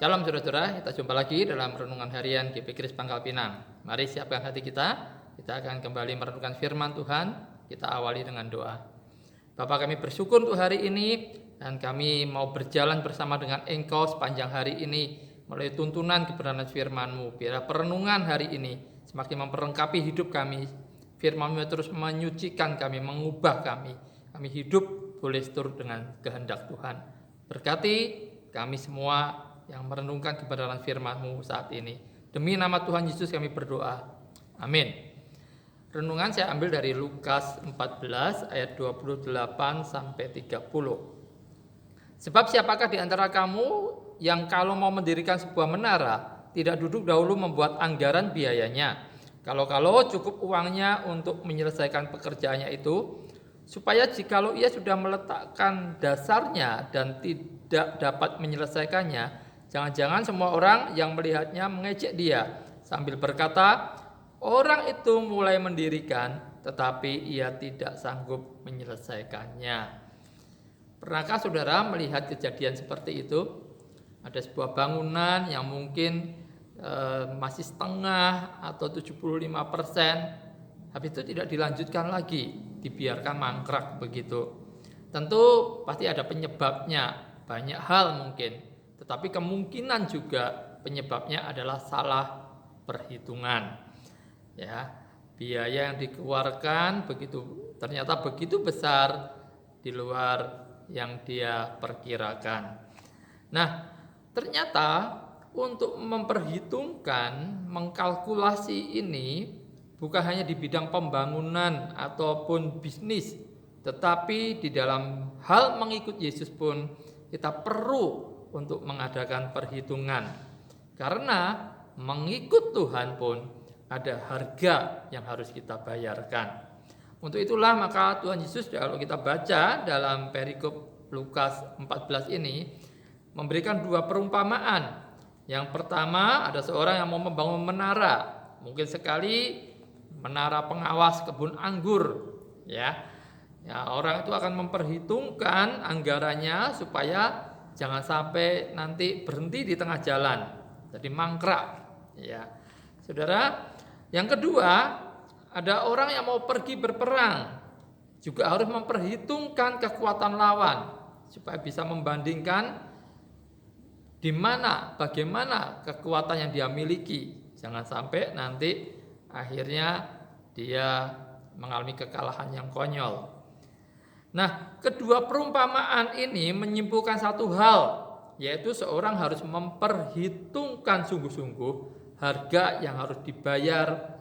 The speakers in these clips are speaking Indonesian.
Shalom saudara-saudara, kita jumpa lagi dalam Renungan Harian GP Kris Pangkal Pinang. Mari siapkan hati kita akan kembali merenungkan firman Tuhan. Kita awali dengan doa. Bapa, kami bersyukur untuk hari ini dan kami mau berjalan bersama dengan Engkau sepanjang hari ini melalui tuntunan kebenaran firman-Mu. Biar perenungan hari ini semakin memperlengkapi hidup kami. Firman-Mu terus menyucikan kami, mengubah kami. Kami hidup boleh seturut dengan kehendak Tuhan. Berkati kami semua yang merenungkan kebenaran firman-Mu saat ini. Demi nama Tuhan Yesus kami berdoa. Amin. Renungan saya ambil dari Lukas 14 ayat 28 sampai 30. Sebab siapakah di antara kamu yang kalau mau mendirikan sebuah menara tidak duduk dahulu membuat anggaran biayanya, kalau-kalau cukup uangnya untuk menyelesaikan pekerjaannya itu, supaya jikalau ia sudah meletakkan dasarnya dan tidak dapat menyelesaikannya, jangan-jangan semua orang yang melihatnya mengejek dia sambil berkata, orang itu mulai mendirikan tetapi ia tidak sanggup menyelesaikannya. Pernahkah saudara melihat kejadian seperti itu? Ada sebuah bangunan yang mungkin masih setengah atau 75%, habis itu tidak dilanjutkan lagi, dibiarkan mangkrak begitu. Tentu pasti ada penyebabnya, banyak hal mungkin. Tetapi kemungkinan juga penyebabnya adalah salah perhitungan. Ya, biaya yang dikeluarkan ternyata begitu besar di luar yang dia perkirakan. Nah, ternyata untuk memperhitungkan, mengkalkulasi ini bukan hanya di bidang pembangunan ataupun bisnis, tetapi di dalam hal mengikut Yesus pun kita perlu untuk mengadakan perhitungan. Karena mengikut Tuhan pun ada harga yang harus kita bayarkan. Untuk itulah maka Tuhan Yesus, kalau kita baca dalam perikop Lukas 14 ini, memberikan dua perumpamaan. Yang pertama, ada seorang yang mau membangun menara, mungkin sekali menara pengawas kebun anggur, ya, orang itu akan memperhitungkan anggarannya supaya jangan sampai nanti berhenti di tengah jalan, jadi mangkrak, ya. Saudara, yang kedua, ada orang yang mau pergi berperang, juga harus memperhitungkan kekuatan lawan supaya bisa membandingkan di mana, bagaimana kekuatan yang dia miliki. Jangan sampai nanti akhirnya dia mengalami kekalahan yang konyol. Nah, kedua perumpamaan ini menyimpulkan satu hal, yaitu seorang harus memperhitungkan sungguh-sungguh harga yang harus dibayar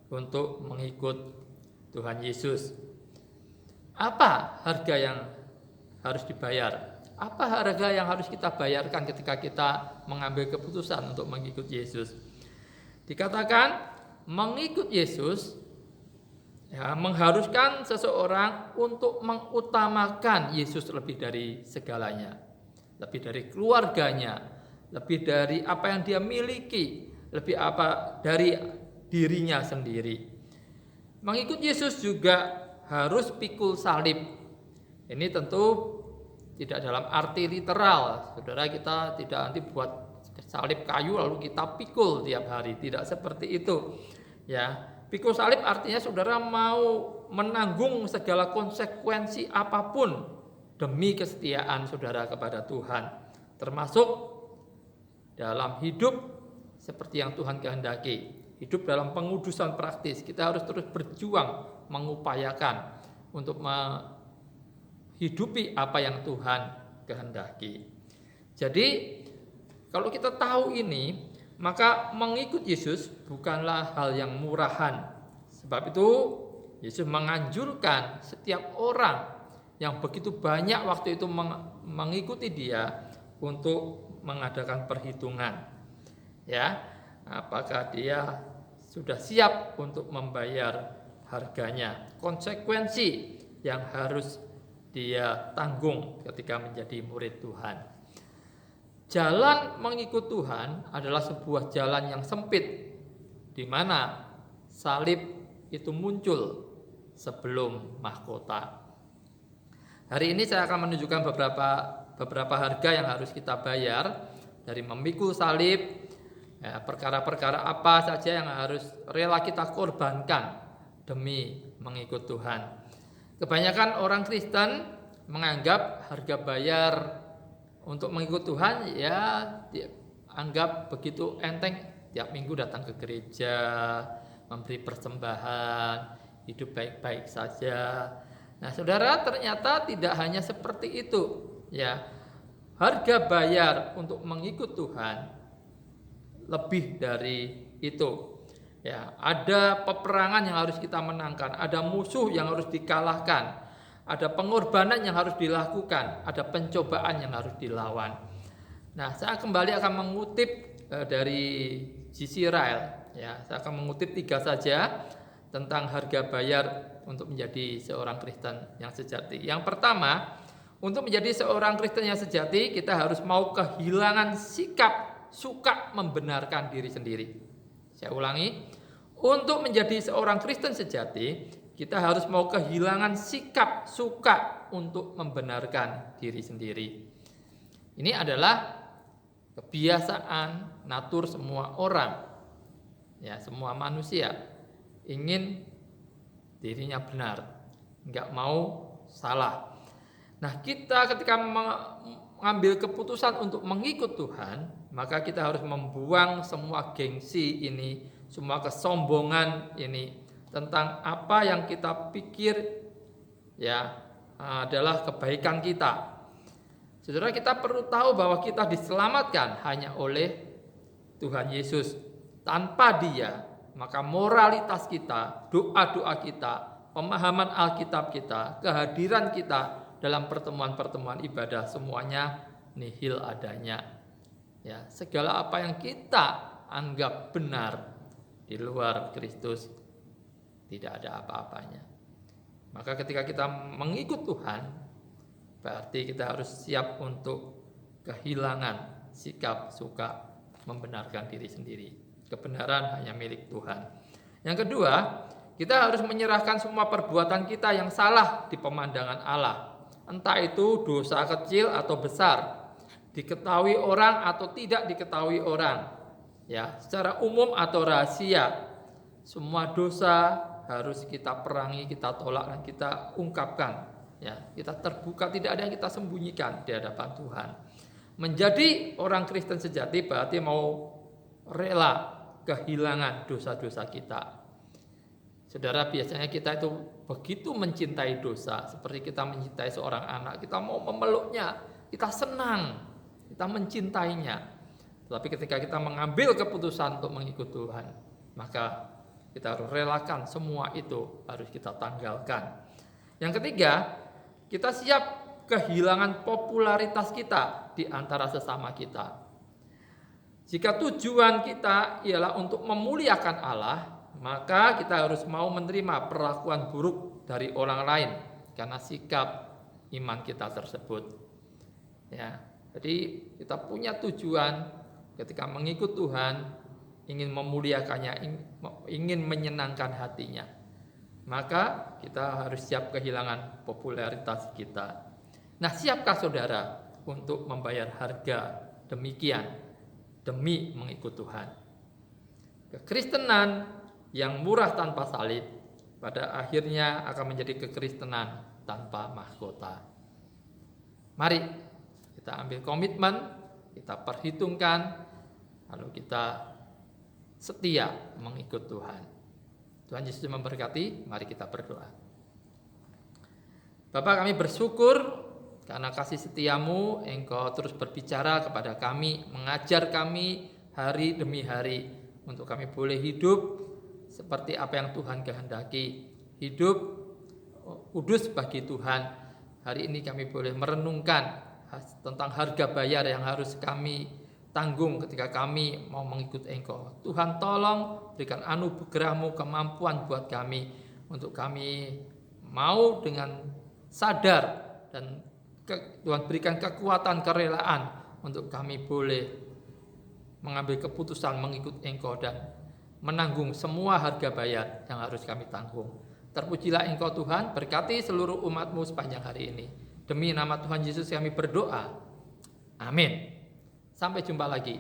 untuk mengikut Tuhan Yesus. Apa harga yang harus dibayar? Apa harga yang harus kita bayarkan ketika kita mengambil keputusan untuk mengikut Yesus? Dikatakan mengikut Yesus mengharuskan seseorang untuk mengutamakan Yesus lebih dari segalanya, lebih dari keluarganya, lebih dari apa yang dia miliki, lebih apa dari dirinya sendiri. Mengikut Yesus juga harus pikul salib. Ini tentu tidak dalam arti literal, saudara, kita tidak nanti buat salib kayu lalu kita pikul tiap hari, tidak seperti itu, ya. Pikul salib artinya saudara mau menanggung segala konsekuensi apapun demi kesetiaan saudara kepada Tuhan, termasuk dalam hidup seperti yang Tuhan kehendaki, hidup dalam pengudusan praktis. Kita harus terus berjuang, mengupayakan untuk menghidupi apa yang Tuhan kehendaki. Jadi kalau kita tahu ini, maka mengikut Yesus bukanlah hal yang murahan. Sebab itu Yesus menganjurkan setiap orang yang begitu banyak waktu itu mengikuti dia untuk mengadakan perhitungan. Ya, apakah dia sudah siap untuk membayar harganya, konsekuensi yang harus dia tanggung ketika menjadi murid Tuhan. Jalan mengikut Tuhan adalah sebuah jalan yang sempit, di mana salib itu muncul sebelum mahkota. Hari ini saya akan menunjukkan beberapa harga yang harus kita bayar dari memikul salib, ya, perkara-perkara apa saja yang harus rela kita korbankan demi mengikut Tuhan. Kebanyakan orang Kristen menganggap harga bayar untuk mengikut Tuhan ya dianggap begitu enteng, tiap minggu datang ke gereja, memberi persembahan, hidup baik-baik saja. Nah, saudara, ternyata tidak hanya seperti itu, ya. Harga bayar untuk mengikut Tuhan lebih dari itu. Ya, ada peperangan yang harus kita menangkan, ada musuh yang harus dikalahkan, ada pengorbanan yang harus dilakukan, ada pencobaan yang harus dilawan. Nah, saya kembali akan mengutip dari G.C. Ryle. Ya, saya akan mengutip 3 saja tentang harga bayar untuk menjadi seorang Kristen yang sejati. Yang pertama, untuk menjadi seorang Kristen yang sejati, kita harus mau kehilangan sikap suka membenarkan diri sendiri. Saya ulangi, untuk menjadi seorang Kristen sejati, kita harus mau kehilangan sikap suka untuk membenarkan diri sendiri. Ini adalah kebiasaan natur semua orang, ya, semua manusia ingin dirinya benar, nggak mau salah. Nah, kita ketika mengambil keputusan untuk mengikut Tuhan, maka kita harus membuang semua gengsi ini, semua kesombongan ini tentang apa yang kita pikir ya adalah kebaikan kita. Saudara, kita perlu tahu bahwa kita diselamatkan hanya oleh Tuhan Yesus. Tanpa Dia, maka moralitas kita, doa-doa kita, pemahaman Alkitab kita, kehadiran kita dalam pertemuan-pertemuan ibadah semuanya nihil adanya. Ya, segala apa yang kita anggap benar di luar Kristus tidak ada apa-apanya. Maka ketika kita mengikut Tuhan, berarti kita harus siap untuk kehilangan sikap suka membenarkan diri sendiri. Kebenaran hanya milik Tuhan. Yang kedua, kita harus menyerahkan semua perbuatan kita yang salah di pemandangan Allah. Entah itu dosa kecil atau besar, diketahui orang atau tidak diketahui orang, ya, secara umum atau rahasia. Semua dosa harus kita perangi, kita tolak dan kita ungkapkan. Ya, kita terbuka, tidak ada yang kita sembunyikan di hadapan Tuhan. Menjadi orang Kristen sejati berarti mau rela kehilangan dosa-dosa kita. Saudara, biasanya kita itu begitu mencintai dosa, seperti kita mencintai seorang anak, kita mau memeluknya, kita senang, kita mencintainya. Tetapi ketika kita mengambil keputusan untuk mengikut Tuhan, maka kita harus relakan semua itu, harus kita tanggalkan. Yang ketiga, kita siap kehilangan popularitas kita di antara sesama kita. Jika tujuan kita ialah untuk memuliakan Allah, maka kita harus mau menerima perlakuan buruk dari orang lain karena sikap iman kita tersebut. Ya, jadi kita punya tujuan ketika mengikut Tuhan, ingin memuliakannya, ingin menyenangkan hatinya. Maka kita harus siap kehilangan popularitas kita. Nah, siapkah saudara untuk membayar harga demikian demi mengikut Tuhan? Kekristenan yang murah tanpa salib pada akhirnya akan menjadi kekristenan tanpa mahkota. Mari kita ambil komitmen, kita perhitungkan, lalu kita setia mengikut Tuhan. Tuhan Yesus memberkati, mari kita berdoa. Bapa, kami bersyukur karena kasih setiamu, Engkau terus berbicara kepada kami, mengajar kami hari demi hari, untuk kami boleh hidup seperti apa yang Tuhan kehendaki, hidup kudus bagi Tuhan. Hari ini kami boleh merenungkan tentang harga bayar yang harus kami tanggung ketika kami mau mengikut Engkau. Tuhan, tolong berikan anugerah-Mu, kemampuan buat kami, untuk kami mau dengan sadar, dan Tuhan berikan kekuatan, kerelaan untuk kami boleh mengambil keputusan mengikut Engkau dan menanggung semua harga bayar yang harus kami tanggung. Terpujilah Engkau Tuhan, berkati seluruh umat-Mu sepanjang hari ini. Demi nama Tuhan Yesus kami berdoa. Amin. Sampai jumpa lagi.